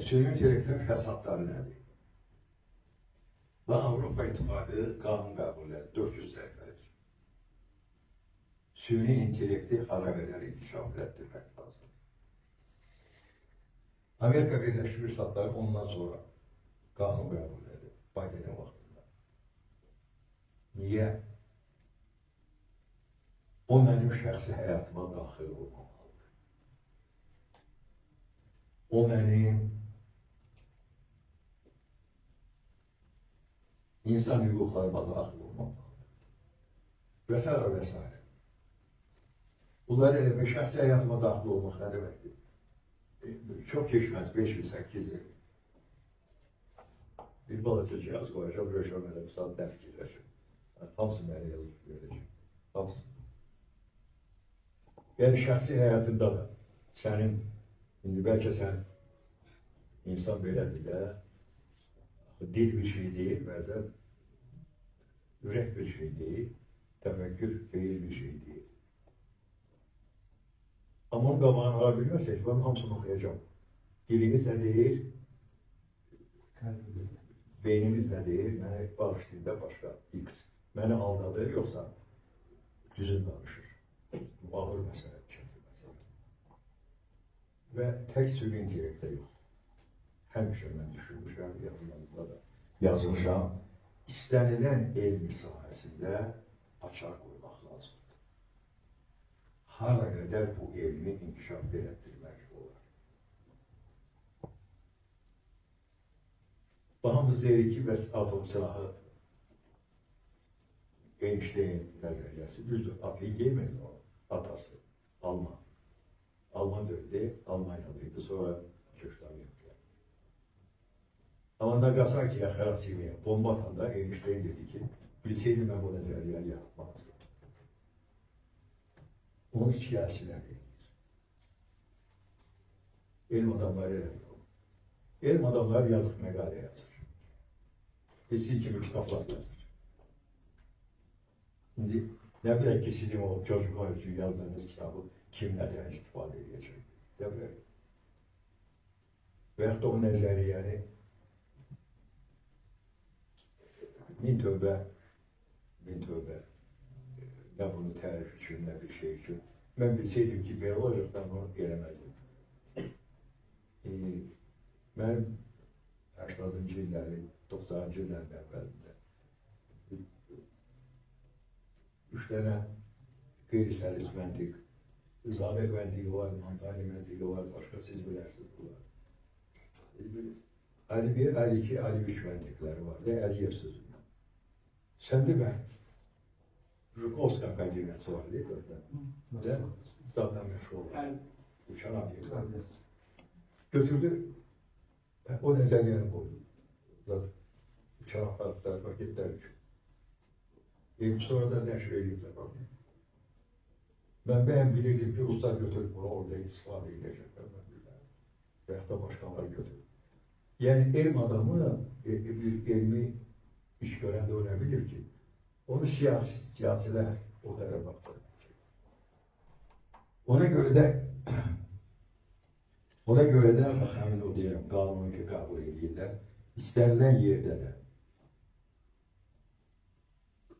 Süni intellektlərin fəsadları nədir? Və Avropa İttifaqı qanun qəbul edir, 400 səhifəlik. Süni intellekti hara qədər inkişaf etdirmək lazım. Amerika Birləşmiş Ştatları ondan sonra qanun qəbul edir, Bidenin vaxtında. Niyə? O mənim şəxsi həyatıma daxil olmamalıdır. O mənim insan hüquqlarıma daxil olmamalıdır. Və s. və s. Bunlar elə bir şəxsi həyatıma daxil olmaq nə deməkdir? Çox keçməz, 5 il, 8 il. Bir balaca cihaz qoyacaq, röşə mənə bu saat nə fikirləşir. Hamısı mənə yazıb verəcək. Hamısı. Yəni şəxsi həyatında da sənin, indi bəlkə sən insan belədir də, dil bir şey deyil, bəzən ürək bir şey deyil, təfəkkür deyil bir şey deyil. Amma onun qabağını ala bilməsək, ben hamısını oxuyacağım. Dilimiz nə deyir? Beynimiz nə deyir? Mənə bağışlayında başqa X. Məni aldadır, yoxsa düzün danışır. Ağır məsələ, çətin məsələ. Və tək süni intellektdə yox. Həmişə mən düşünmüşəm, yazılarımda da yazmışam. İstənilən elmi sahəsində açar qoymaq lazımdır. Hara qədər bu elmi inkişaf etdirmək olar. Hamımız deyirik ki, bəs atom silahı Einstein nəzəriyyəsi düzdür. Ateyi geyməyiz o. Atası, Alman. Alman döndü, Almanyalıydı, sonra Köşkdan yaptı. Ama Nagasaki'ye, Hiroşima'ya bomba atanda Einstein dedi ki, bilseydim ben bu nəzəriyəni yapmazdım. Onun siyasiləri edir. Elm adamları elədir. Elm adamları yazıq məqalə yazır. Bizim kimi kitablar yazır. Şimdi ne bileyim ki sizin o çocuklar için yazdığınız kitabı kim neden istifade edecek? Ne bileyim. Veyahut da o nəzəriyyəni min tövbə, nə bunu tərif üçün, nə bir şey üçün. Mən bilseydim ki, belə olacaqdan onu eləməzdim. Mənim 80-cı illərin, 90-cı illərin əvvəlində 3 dənə qeyri-səlis məntiq, Zabek məntiqi var, Mantani məntiqi var, başqa siz bilərsiniz bunlar. Ali 1, Ali 2, Ali 3 məntiqləri var, Əliyev sözündən. Səndə mən Jukowska akademiyası var, deyil mi? Zaten məşğul olur. Uçan obyektlər. Götürdü, o nəzəriyyəni qoydu. Uçan aparatlar, raketlər üçün. Sonra da nəşr ediblər. Ben bilirdim ki, Ruslar götürüp bunu orada istifade edecekler. Veyahut da başkaları götürüp. Yani elm adamı bir elmi iş gören de olabilir ki, onu siyasiler o tarafa bakıyor. Ona göre de həmin o diyelim, kanunu ki kabul edilirlər, istenilen yerde de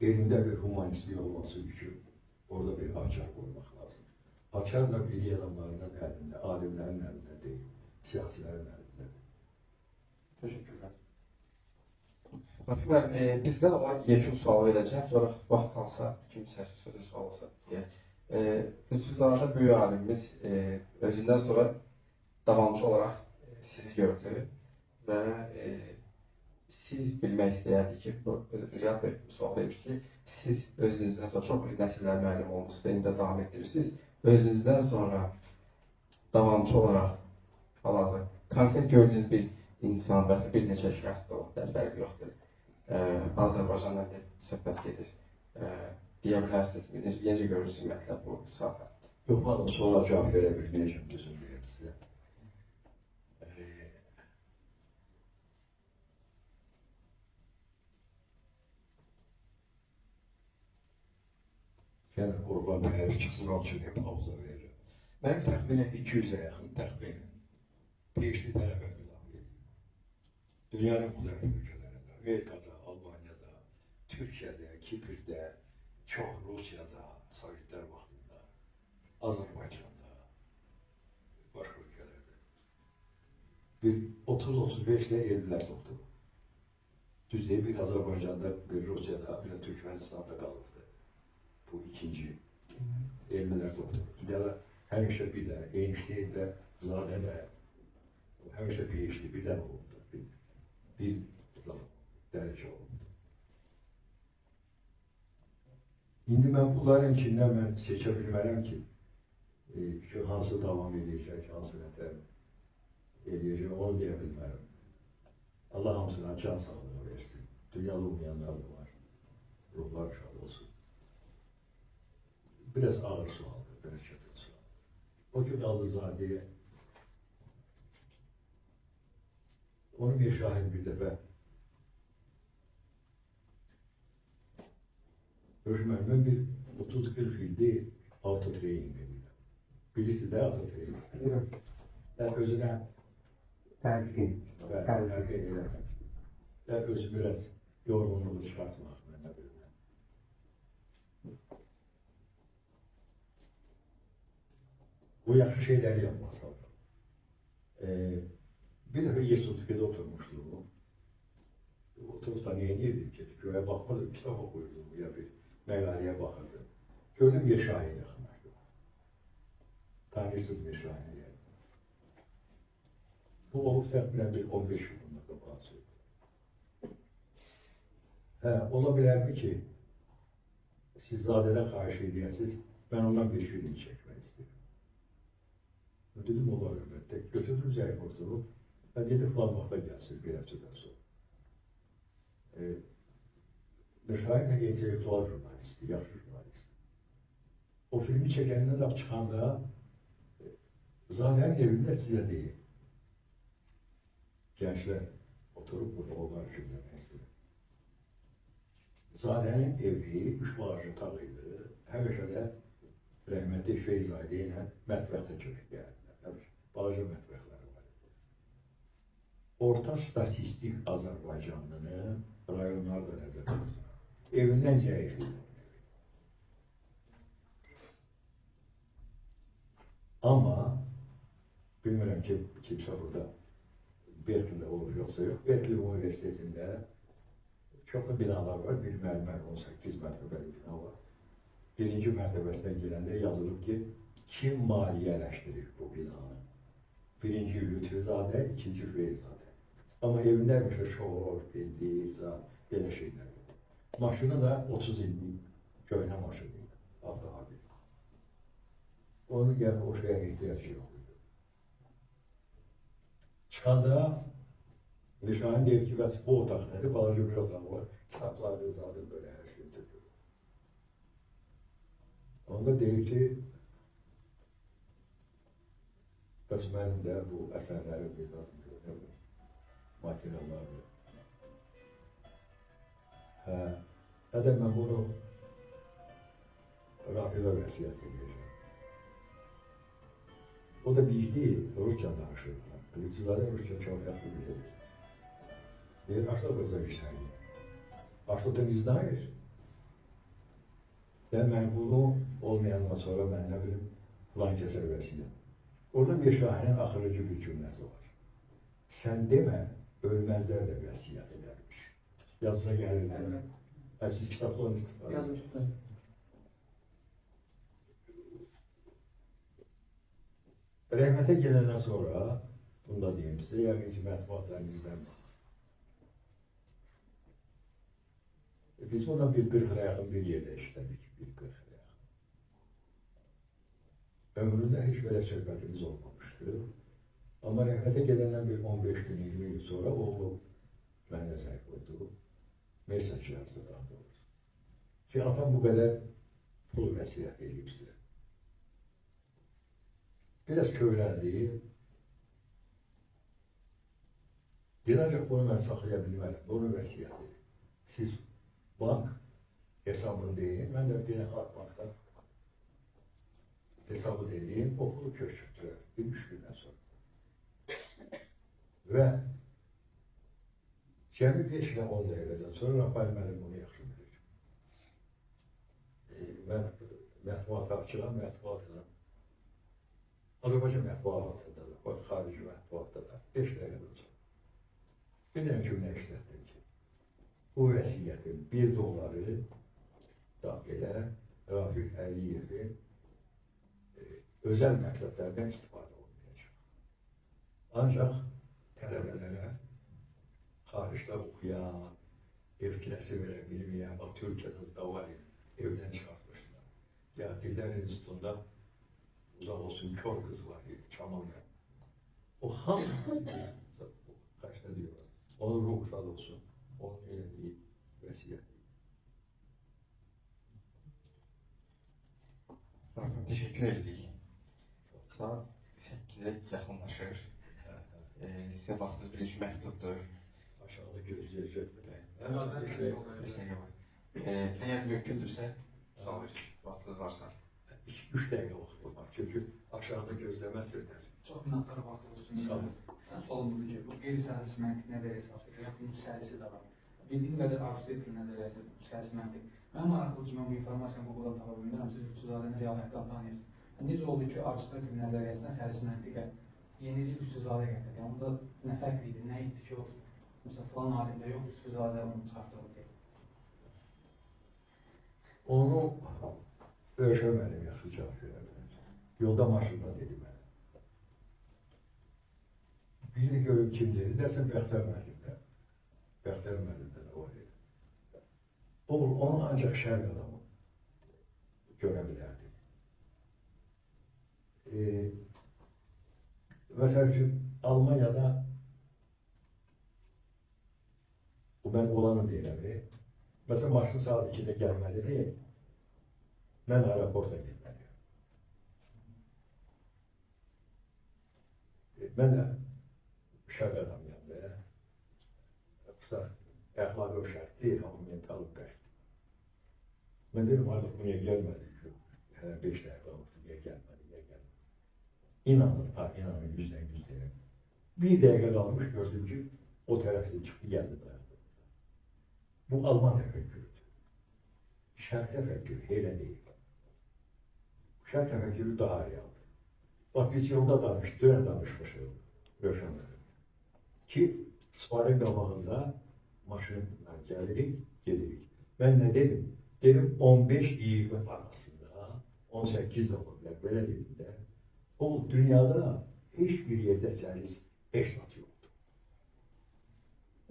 elinde bir humanistlik olması için orada bir açar koymak lazım. Açar da bilim adamlarının elinde, alimlerin elinde değil, siyasilerin elinde. Teşekkürler. Rəfimlər, bizdən olan yekun sual verəcəm, sonra vaxt qalsa, kimsə sözü sual olsa deyə. Lütfüzadə böyük alimimiz özündən sonra davamcı olaraq sizi gördü və siz bilmək istəyərdi ki, Riyad Bey sual verir ki, siz özünüzdən sonra çox nəsillər müəllim olmuşsunuz və indi də davam etdirirsiniz. Özünüzdən sonra davamcı olaraq hal-hazırda konkret gördüyünüz bir insan və bir neçə şəxs də olur, fərqi yoxdur. Azərbaycanla söhbət gedir. Deyə bilərsiniz, necə görürsünüz ümumiyyətlə bu sahə? Yox, bana sonra cavab verə bilməyəcəm, düzün deyəm sizə. Yəni, Qurban Bəyər çıxsın, onun üçün hep havuza verirəm. Mənim təxminən 200-ə yaxın təxminən PhD tələbə müdafiə edir. Dünyanın müxtəlif ölkələrində, Amerikada, Almaniyada, Türkiyədə, Kiprdə, çox Rusiyada, Sovetlər vaxtında, Azərbaycanda, başqa ölkələrdə bir 30-35'də evlilər doğdu. Düzdür, bir Azərbaycanda, bir Rusiyada, bir də Türkmenistan'da qalıbdı. Bu ikinci evlilər doğdu. Ya da həmişə bir də, enişli zadə də, həmişə bir eşli, bir dənə olubdu. Bir zaman dərəcə olubdu. İndi mən bunların içindən mən seçə bilmərəm ki, hansı davam edəcək, hansı nətər edəcək, onu deyə bilmərəm. Allah hamısına can sağlığı versin. Dünyada olmayanlar da var. Ruhlar şad olsun. Biraz ağır sualdır, biraz çətin sualdır. O gün Aldızadəyə onu bir şahid bir dəfə Hökmənimə bir 30-40 ildir autotreyning edirəm. Bilirsiniz də autotreyning. Ben özünə Terkin. Ben özü biraz yorgunluğu çıkartmak mənə bilməm. Bu yaxşı şeyləri yapmaq lazım. Bir dəfə Yesutluqda oturmuşluğum. Oturup da niye girdim ki? Göğe bakmadım, kitap okuyordum ya bir məqaləyə baxırdım. Gördüm bir şahin yaxınlaşdı. Tanrısız bir şahin geldi. Bu olub təxminən bir 15 yılında qabağa söyledi. Ola bilərmi ki, siz zadədən xahiş edəyəsiniz, ben ondan bir film çəkmək istəyirəm. Dedim, olar əlbəttə. Götürdüm zəng vurdu. Ben dedim, falan vaxta gəlsin bir həftədən sonra. Şahin de entelektüel jurnalisti, yaxşı jurnalist. O filmi çəkəndən laf çıxanda Zadənin evində sizə deyim. Gençler oturup burada onlar üçün demək istəyir. Zadənin evi 3 balacı tağıydı. Həmişə də rəhmətli Feyzadə ilə mətbəxdə çörək gəlirlər. Balacı mətbəxləri var. Orta statistik Azərbaycanlının rayonlarda nəzərdə tutulur. Evindən zəiflik. Amma bilmirəm ki, kimsə burada Berkeley'de olur yoksa yok. Berkeley Üniversitesi'nde çoklu binalar var. Bir mermer 18 mertebeli bina var. Birinci mertebesine girende yazılıp ki kim maliyeleştirir bu binanı? Birinci Lütfizade, ikinci Feyzade. Ama evinde bir şey şor, bildiği, böyle şeyler. Maşını da 30 illik köhne maşınıydı. Avtomobil. Onun yani o şeye ihtiyacı yoktu. Çıkanda Nişanın deyir ki, bəs bu otaq nədir? Balaca bir otaq var. Kitaplar, zaten böyle her şey tökülür. Onda deyir ki, bəs mənim də bu əsərlərim bir materiallardır. Hədə mən bunu Rafibə vəsiyyət edəcəm. O da bildi, Rusça danışırlar. Lütfüzadə Rusça çok yaxşı bilir. А что это за писание? А что ты не знаешь? Ben bunu olmayandan sonra ben ne bileyim falan keser vəsiyyət. Orada bir şahinin axırıcı bir cümləsi var. Sen deme, ölmezler de vəsiyyət edermiş. Yazıza gelirler. Siz kitaplarını istifadə Yazmışlar. Rəhmətə gələndən sonra, bunu da diyeyim size, yəqin ki mətbuatlarını izləmişsiniz. Biz ondan bir 40'a yakın bir yerde işledik, bir 40'a yakın. Ömründe hiç böyle söhbətimiz olmamıştı. Ama rəhmətə gedenden bir 15 gün, 20 yıl sonra oğlu mənə zəng vurdu. Mesaj yazdı daha doğrusu. Ki atam bu kadar pul vəsiyyət edib sizə. Biraz kövrəldi. Dedi, ancaq bunu mən saxlaya bilmərəm, bunu vəsiyyət edib. Siz bank hesabını deyin, ben de bir bankta hesabı dediğim okulu köşktü bir 3 günden sonra. Ve cəmi 5 ilə 10 dəqiqədən sonra Rafael müəllim bunu yaxşı bilir. mən mətbuat açıram, mətbuatla. Azərbaycan mətbuatında da, xarici mətbuatda da 5 dəqiqə olacaq. Bir dənə cümlə işlətdim ki, bu vəsiyyətin $1 da belə Rafiq Əliyevin özəl məqsədlərdən istifadə olmayacaq. Ancaq tələbələrə xaricdə oxuyan, ev kirəsi verə bilməyən, bax, Türkiyədə Zdavari evdən çıxartmışlar. Dillər İnstitutunda uzaq olsun, kör qız var, Çamalda. O hamısı kaçta diyorlar. Onun ruhu şad olsun. Onun öyle vəsiyyət. Rahim, teşekkür edirik. Saat 8'e yaxınlaşır. Sizə vaxtınız bir məhduddur. Aşağıda gözləyəcək. Əgər mümkündürsə, sual versin, vaxtınız varsa. 2-3 dəqiqə vaxtı var. Çünki aşağıda gözləməsinlər. Çox minnətdarım vaxtınız üçün. Sağ olun. Sən sualım budur ki, bu qeyri-sərhədsiz məntiq nəzərə hesabdır. Yəni, bunun sərisi də var. Bildiyim qədər arzu nəzəriyyəsi, sərisi məntiq. Mən maraqlıdır ki, mən bu informasiyanı Google-dan tapa bilmirəm. Siz Lütfüzadəni real həyatdan tanıyırsınız. Necə oldu ki, arzu nəzəriyyəsindən sərisi məntiqə yenilik Lütfüzadə gətirdi? Yəni, onda nə fərq idi, nə idi ki, o, məsələn, falan alimdə yox, Lütfüzadə onu çıxartıldı. Onu Örşə mənim yaxşı cavab verə bilər. Yolda maşında dedi mənə. Bir də görüb kim dedi, dəsən Bəxtər müəllimdə. Bəxtər müəllimdə də o dedi. Onu ancaq şərq adamı görə bilərdi. Məsəl üçün, Almanyada bu mən olanı deyirəm. Məsələn, maşın saat 2-də gəlməlidir. Mən aeroporta gitmeliyim. Ben de şart adamıyım be. Yoksa əxlaqı o şart değil ama mentalım kaçtı. Ben dedim artık buraya gelmedi. 5 dakika oldu. Niye gelmedi? İnanın, inanın %100 derim. Bir dakika kalmış gördüm ki o tarafta çıktı geldi. Bu Alman tefekkürüdür. Şart tefekkürü hele değil. Şart tefekkürü daha realdir. Bak biz yolda danışmışız. Röşan'da. Ki Sıfarın qabağında maşınla gəlirik, gedirik. Ben ne dedim? Dedim 15-20 arasında, 18 de olabilir, böyle dedim de. O dünyada hiçbir yerde səlis esnat yoktu.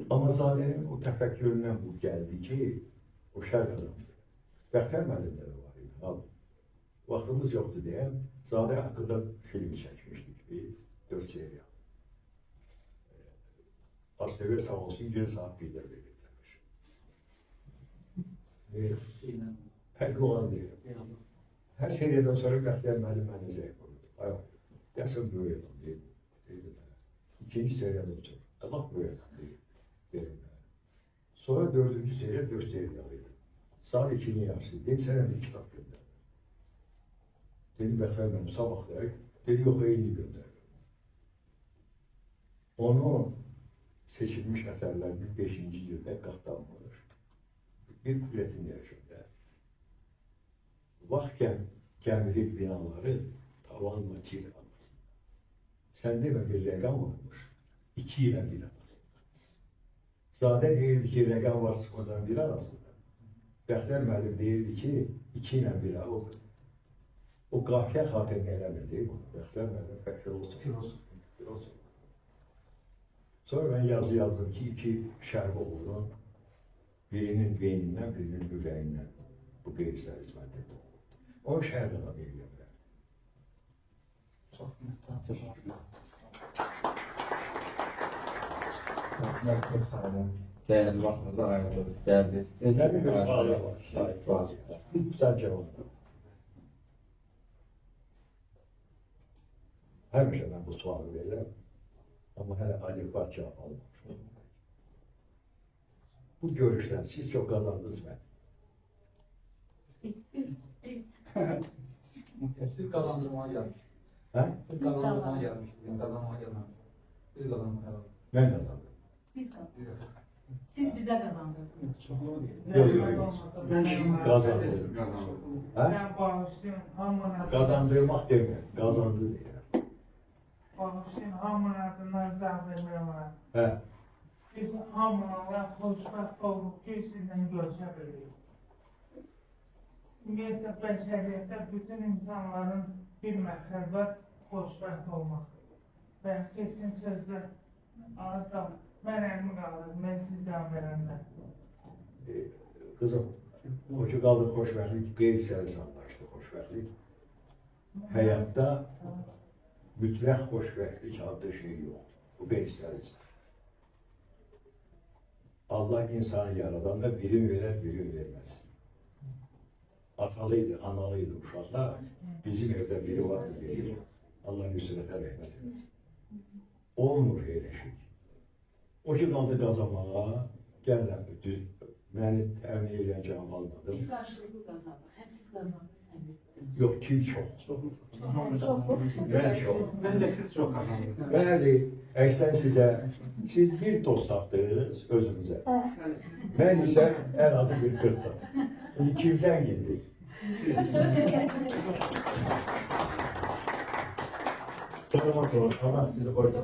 Ama Zade'nin o tefekküründen bu geldi ki, o şart adamdır. Bəxtər müəllimdə də var idi. Abi. Vaxtımız yoktu diye Zade hakkında film çekmiştik biz. 4 seriya. ASTV sağ olsun 1 saat bir de verirlermiş. Pek olan değil. Her seriyeden sonra Bəxtər müəllim mənə zevk olurdu. Ay, gəlsin böyük adam deyil. İkinci seriyadan sonra Allah böyük adam deyil. Sonra 4. seriya 4 seriyalıydı. Saat 2'nin yarısı. Dedi sana bir kitap gönder. Dedi Bəxtər müəllim sabah deyək. Dedi yok eyni gönder. Onu seçilmiş eserlerinin 5. yılda katlanmış. Bir üretim yarışında. Vaxtkən gəmilik binaları tavanla çiğ arasında. Sen deme bir rəqam olmuş. 2 ile 1 arasında. Zaten deyirdi ki rəqam var 0'dan 1 arasında. Bəxtər müəllim deyirdi ki 2 ile 1 arasında. O qafiyə xatir eləmir değil mi? Bəxtər müəllim filosof. Sonra ben yazı yazdım ki 2 şərq olurun. Birinin beyninden, birinin yüreğinden bu qeyri-sərhədsiz məntiq oldu. Onu şərq adamı eləyə bilər. Çox minnətdarım. Teşekkürler. Çok sağ olun. Değerli vaxtınıza ayrıldınız, geldiniz. Ne bir sualı var. Sen cevap ver. Həmişə mən bu sualı verirəm. Ama hələ adekvat cevap almamışım. Bu görüşten siz çok kazandınız mı? Siz kazandırmaya gelmişsiniz. Ha? Siz kazandırmaya gelmişsiniz. Yani kazanmaya gelmemişsiniz. Biz kazanmaya geldik. Ben kazandım. Biz kaldık. Biz kazandık. Siz bizə qazandırdınız. Kazandı. Ha? Ben bağışlayın, hamına Kazandırmak demiyor. Kazandı diyor. bağışlayın, hamına adına zahmetler var. He. Biz hamına xoşbəxt olduq ki, sizinle görüşə bilirik. Ümumiyyətlə, bəşəriyyətdə bütün insanların bir məqsəd var, xoşbəxt olmaq. Və kesin sözlə, adam, mən əlimi qaldırdım, mən sizdən verəndə. Kızım, o ki kaldı hoşbəxtlik, qeyri-siyasi anlaşdı hoşbəxtlik. Hayatta mütləq xoşbəxtlik adlı şey yoxdur. Bu qeyri-siyasi. Allah insanı yaradan da birim verer, birim vermez. Atalıydı, analıydı uşaklar. Bizim evde biri vardı diye. Allah nüsrete rahmet eylesin. Olmur öyle şey. O ki kaldı kazanmağa, gəlirəm, məni təmin edəcəyim almadım. Biz qarşılıqlı qazandıq. Həm siz qazandınız, həm biz qazandıq. Yok ki çok. Ben çok. Bence siz çok kazandınız. Bəli, əksən sizə, siz bir dost tapdınız özünüzə. Ben ise en azı bir 40 tane. Şimdi kimsen girdi? Sorma Allah sizi korusun.